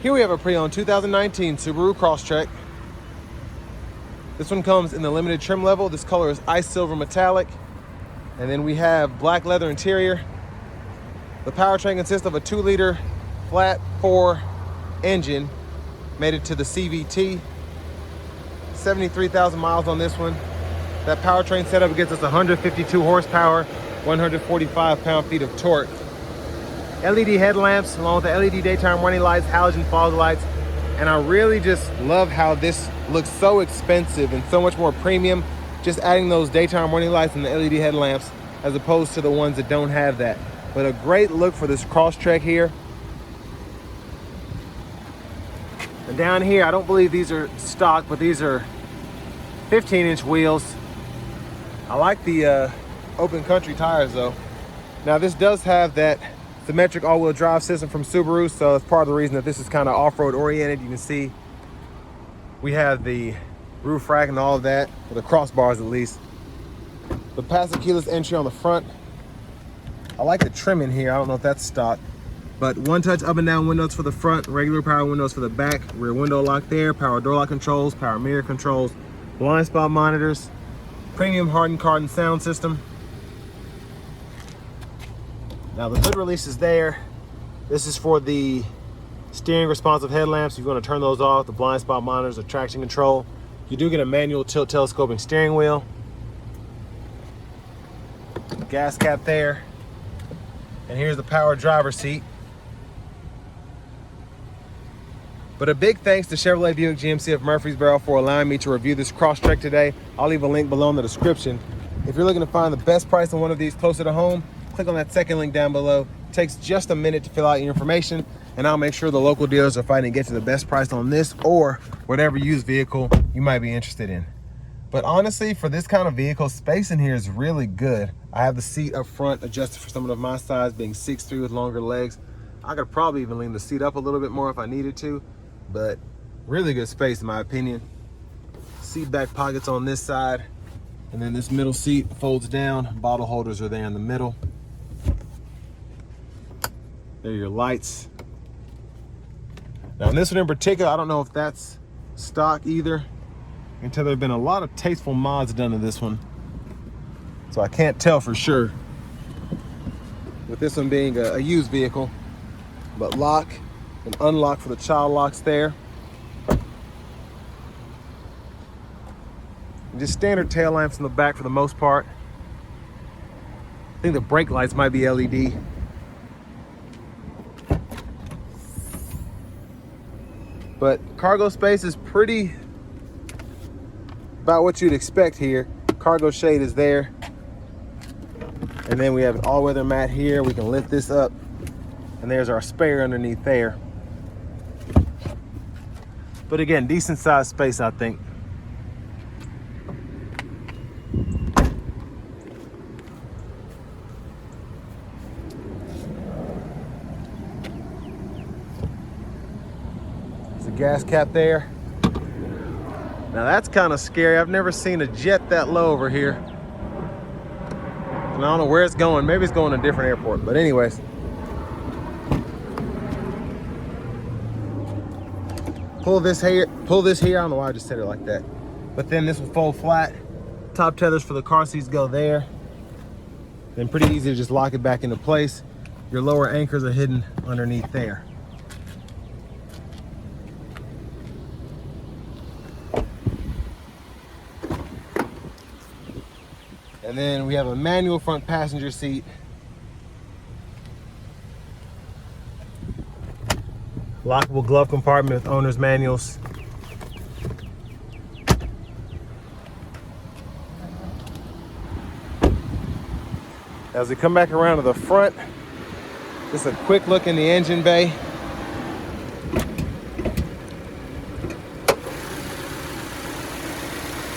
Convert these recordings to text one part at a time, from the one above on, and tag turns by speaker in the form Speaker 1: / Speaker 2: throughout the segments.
Speaker 1: Here we have a pre-owned 2019 Subaru Crosstrek. This one comes in the limited trim level. This color is ice silver metallic. And then we have black leather interior. The powertrain consists of a 2-liter flat 4 engine, made it to the CVT. 73,000 miles on this one. That powertrain setup gets us 152 horsepower, 145 pound-feet of torque. LED headlamps along with the LED daytime running lights, halogen fog lights. And I really just love how this looks so expensive and so much more premium, just adding those daytime running lights and the LED headlamps as opposed to the ones that don't have that. But a great look for this Crosstrek here. And down here, I don't believe these are stock, but these are 15-inch wheels. I like the open country tires though. Now this does have that symmetric all-wheel drive system from Subaru, so that's part of the reason that this is kind of off-road oriented. You can see we have the roof rack and all of that, for the crossbars at least. The passive keyless entry on the front. I like the trim in here. I don't know if that's stock, but one-touch up and down windows for the front, regular power windows for the back, rear window lock there, power door lock controls, power mirror controls, blind spot monitors, premium hardened carbon sound system. Now the hood release is there. This is for the steering responsive headlamps. If you want to turn those off, the blind spot monitors, the traction control. You do get a manual tilt telescoping steering wheel. Gas cap there. And here's the power driver's seat. But a big thanks to Chevrolet Buick GMC of Murfreesboro for allowing me to review this Crosstrek today. I'll leave a link below in the description. If you're looking to find the best price on one of these closer to home, click on that second link down below. It takes just a minute to fill out your information, and I'll make sure the local dealers are fighting to get you the best price on this or whatever used vehicle you might be interested in. But honestly, for this kind of vehicle, space in here is really good. I have the seat up front adjusted for someone of my size, being 6'3" with longer legs. I could probably even lean the seat up a little bit more if I needed to, but really good space in my opinion. Seat back pockets on this side, and then this middle seat folds down. Bottle holders are there in the middle. There are your lights. Now in this one in particular, I don't know if that's stock either, until there have been a lot of tasteful mods done to this one, so I can't tell for sure, with this one being a used vehicle. But lock and unlock for the child locks there. And just standard tail lamps in the back for the most part. I think the brake lights might be LED. But cargo space is pretty about what you'd expect here. Cargo shade is there. And then we have an all-weather mat here. We can lift this up. And there's our spare underneath there. But again, decent sized space, I think. There's a gas cap there. Now that's kind of scary. I've never seen a jet that low over here. And I don't know where it's going. Maybe it's going to a different airport. But anyways. Pull this here. I don't know why I just said it like that. But then this will fold flat. Top tethers for the car seats go there. Then pretty easy to just lock it back into place. Your lower anchors are hidden underneath there. And then we have a manual front passenger seat. Lockable glove compartment with owner's manuals. As we come back around to the front, just a quick look in the engine bay.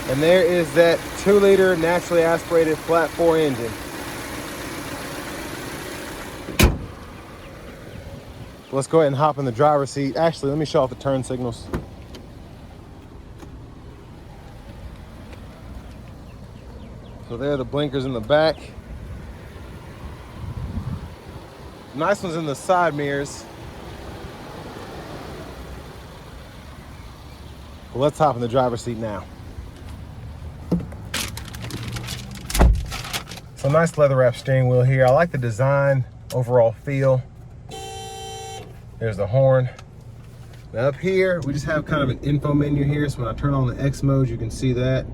Speaker 1: And there is that 2-liter naturally aspirated flat 4 engine. Let's go ahead and hop in the driver's seat. Actually, let me show off the turn signals. So there are the blinkers in the back. Nice ones in the side mirrors. Well, let's hop in the driver's seat now. So nice leather wrap steering wheel here. I like the design, overall feel. There's the horn. Now up here, we just have kind of an info menu here. So when I turn on the X mode, you can see that.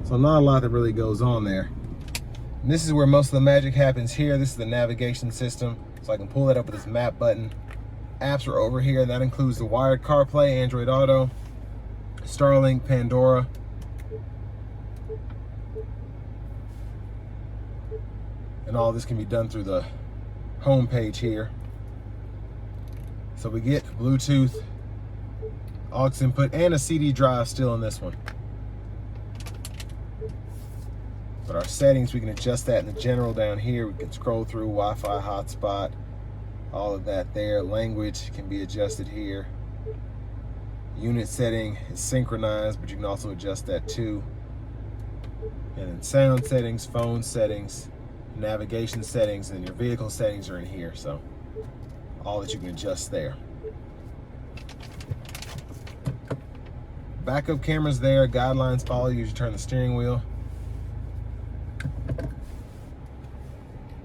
Speaker 1: So not a lot that really goes on there. And this is where most of the magic happens here. This is the navigation system. So I can pull that up with this map button. Apps are over here. That includes the wired CarPlay, Android Auto, Starlink, Pandora. And all this can be done through the home page here. So we get Bluetooth, aux input, and a CD drive still in this one. But our settings, we can adjust that in the general down here. We can scroll through Wi-Fi hotspot, all of that there. Language can be adjusted here. Unit setting is synchronized, but you can also adjust that too. And then sound settings, phone settings, navigation settings, and your vehicle settings are in here. So all that you can adjust there. Backup cameras there, guidelines follow you as you turn the steering wheel.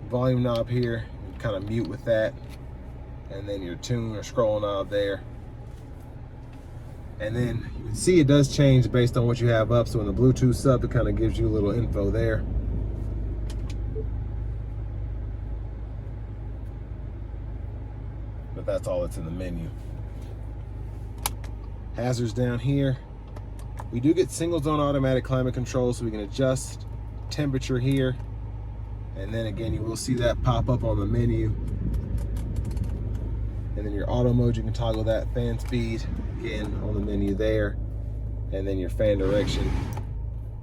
Speaker 1: Volume knob here, you kind of mute with that. And then your tune or scroll knob there. And then you can see it does change based on what you have up. So in the Bluetooth sub, it kind of gives you a little info there. But that's all that's in the menu. Hazards down here. We do get single zone automatic climate control, so we can adjust temperature here. And then again, you will see that pop up on the menu. And then your auto mode, you can toggle that. Fan speed, again, on the menu there. And then your fan direction.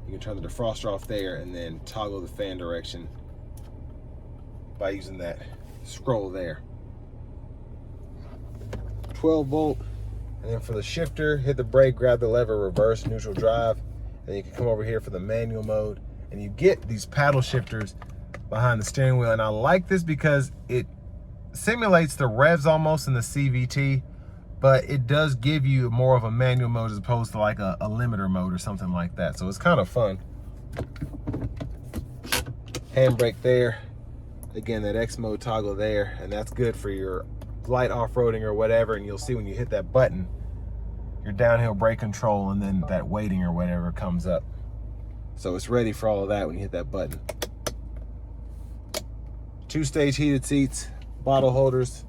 Speaker 1: You can turn the defroster off there and then toggle the fan direction by using that scroll there. 12 volt. And then for the shifter, hit the brake, grab the lever, reverse, neutral drive. And you can come over here for the manual mode. And you get these paddle shifters behind the steering wheel. And I like this because it simulates the revs almost in the CVT, but it does give you more of a manual mode as opposed to like a limiter mode or something like that. So it's kind of fun. Handbrake there. Again, that X mode toggle there, and that's good for your light off-roading or whatever. And you'll see when you hit that button, your downhill brake control and then that waiting or whatever comes up. So it's ready for all of that when you hit that button. 2-stage heated seats, bottle holders,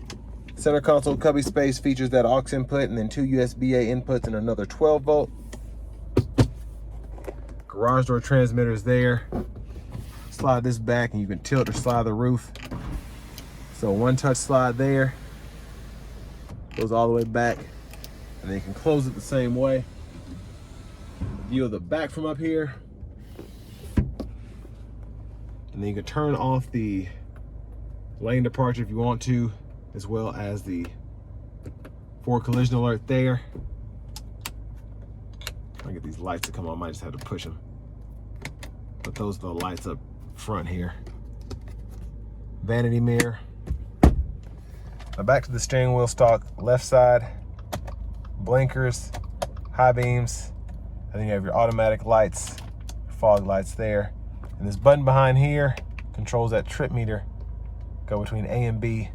Speaker 1: center console cubby space features that aux input and then 2 USB-A inputs and another 12 volt. Garage door transmitters there. Slide this back and you can tilt or slide the roof. So one touch slide there, goes all the way back, and then you can close it the same way. View of the back from up here. And then you can turn off the lane departure if you want to, as well as the forward collision alert there. I'll get these lights to come on, I might just have to push them. But those are the lights up front here. Vanity mirror. Now back to the steering wheel stock, left side, blinkers, high beams, and then you have your automatic lights, fog lights there. And this button behind here controls that trip meter, go between A and B.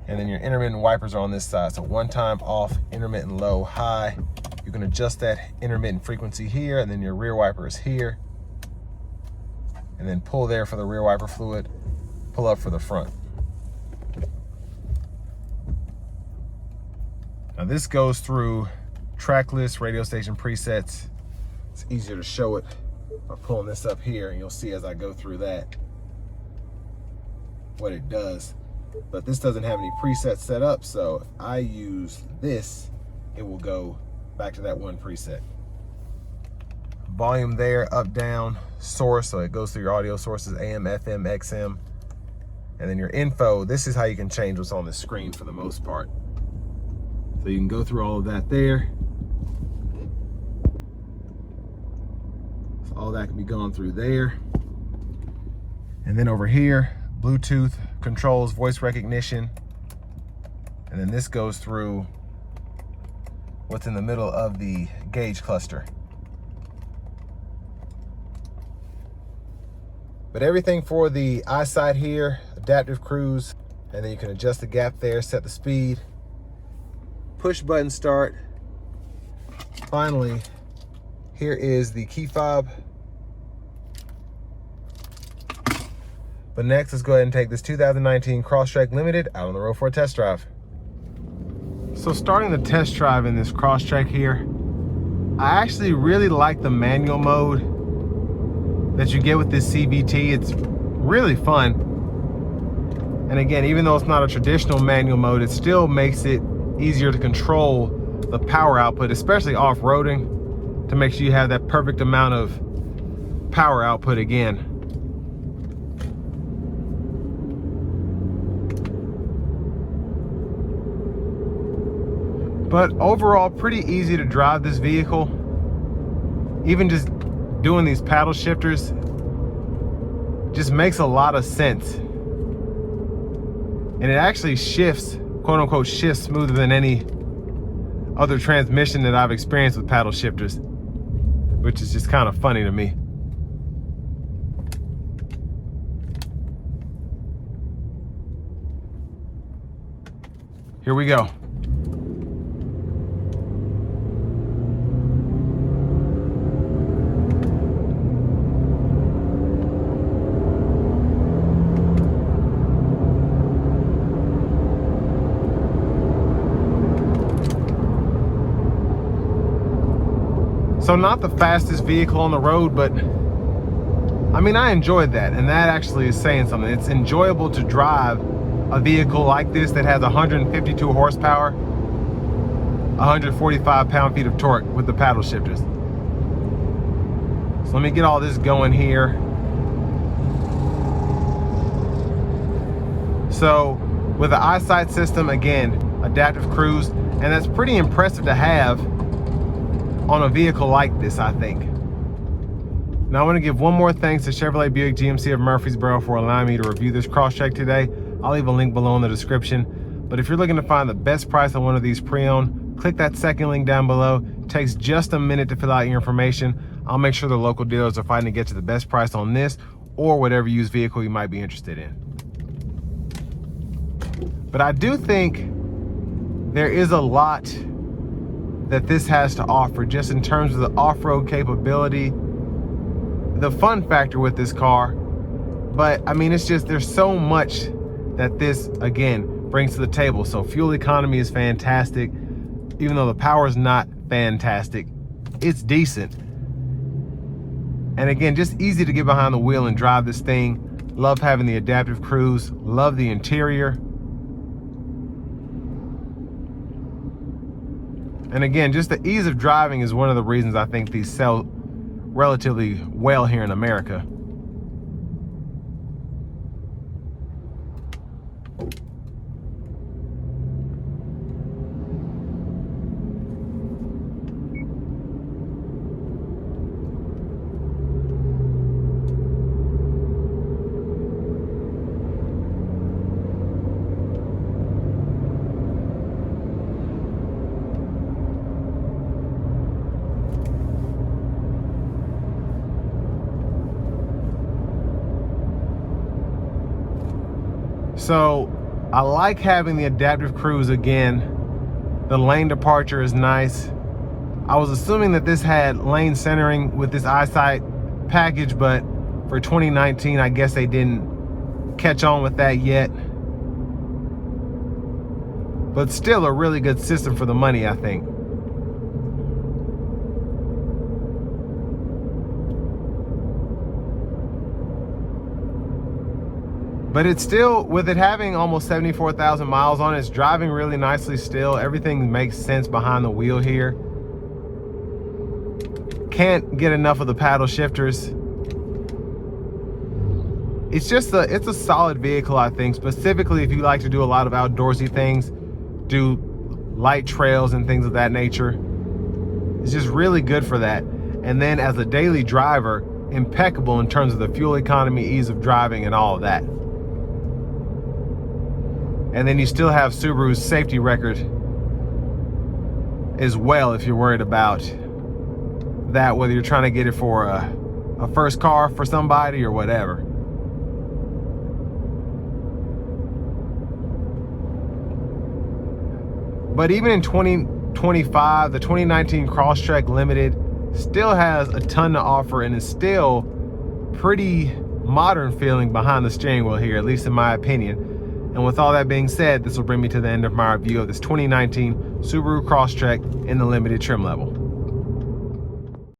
Speaker 1: And then your intermittent wipers are on this side. So one time off, intermittent low, high. You can adjust that intermittent frequency here, and then your rear wiper is here. And then pull there for the rear wiper fluid, pull up for the front. Now this goes through track list, radio station presets. It's easier to show it by pulling this up here, and you'll see as I go through that what it does. But this doesn't have any presets set up, so if I use this, it will go back to that one preset. Volume there, up, down, source, so it goes through your audio sources, AM, FM, XM. And then your info, this is how you can change what's on the screen for the most part. So you can go through all of that there. So all that can be gone through there. And then over here, Bluetooth controls, voice recognition. And then this goes through what's in the middle of the gauge cluster. But everything for the eyesight here, adaptive cruise, and then you can adjust the gap there, set the speed, push button start. Finally, here is the key fob. But next, let's go ahead and take this 2019 Crosstrek Limited out on the road for a test drive. So starting the test drive in this Crosstrek here, I actually really like the manual mode that you get with this CVT. It's really fun. And again, even though it's not a traditional manual mode, it still makes it easier to control the power output, especially off-roading, to make sure you have that perfect amount of power output again. But overall, pretty easy to drive this vehicle. Even just doing these paddle shifters just makes a lot of sense. And it actually shifts, quote unquote, shifts smoother than any other transmission that I've experienced with paddle shifters, which is just kind of funny to me. Here we go. So not the fastest vehicle on the road, but I mean, I enjoyed that. And that actually is saying something. It's enjoyable to drive a vehicle like this that has 152 horsepower, 145 pound-feet of torque with the paddle shifters. So let me get all this going here. So with the eyesight system, again, adaptive cruise, and that's pretty impressive to have on a vehicle like this, I think. Now I want to give one more thanks to Chevrolet Buick GMC of Murfreesboro for allowing me to review this Crosstrek today. I'll leave a link below in the description. But if you're looking to find the best price on one of these pre-owned, click that second link down below. It takes just a minute to fill out your information. I'll make sure the local dealers are fighting to get you the best price on this or whatever used vehicle you might be interested in. But I do think there is a lot that this has to offer, just in terms of the off-road capability, the fun factor with this car. But I mean, it's just, there's so much that this, again, brings to the table. So fuel economy is fantastic. Even though the power is not fantastic, it's decent. And again, just easy to get behind the wheel and drive this thing. Love having the adaptive cruise, love the interior. And again, just the ease of driving is one of the reasons I think these sell relatively well here in America. So I like having the adaptive cruise again. The lane departure is nice. I was assuming that this had lane centering with this eyesight package, but for 2019, I guess they didn't catch on with that yet. But still a really good system for the money, I think. But it's still, with it having almost 74,000 miles on it, it's driving really nicely still. Everything makes sense behind the wheel here. Can't get enough of the paddle shifters. It's just it's a solid vehicle, I think, specifically if you like to do a lot of outdoorsy things, do light trails and things of that nature. It's just really good for that. And then as a daily driver, impeccable in terms of the fuel economy, ease of driving, and all of that. And then you still have Subaru's safety record as well if you're worried about that, whether you're trying to get it for a first car for somebody or whatever. But even in 2025, the 2019 Crosstrek Limited still has a ton to offer and is still pretty modern feeling behind the steering wheel here, at least in my opinion. And with all that being said, this will bring me to the end of my review of this 2019 Subaru Crosstrek in the limited trim level.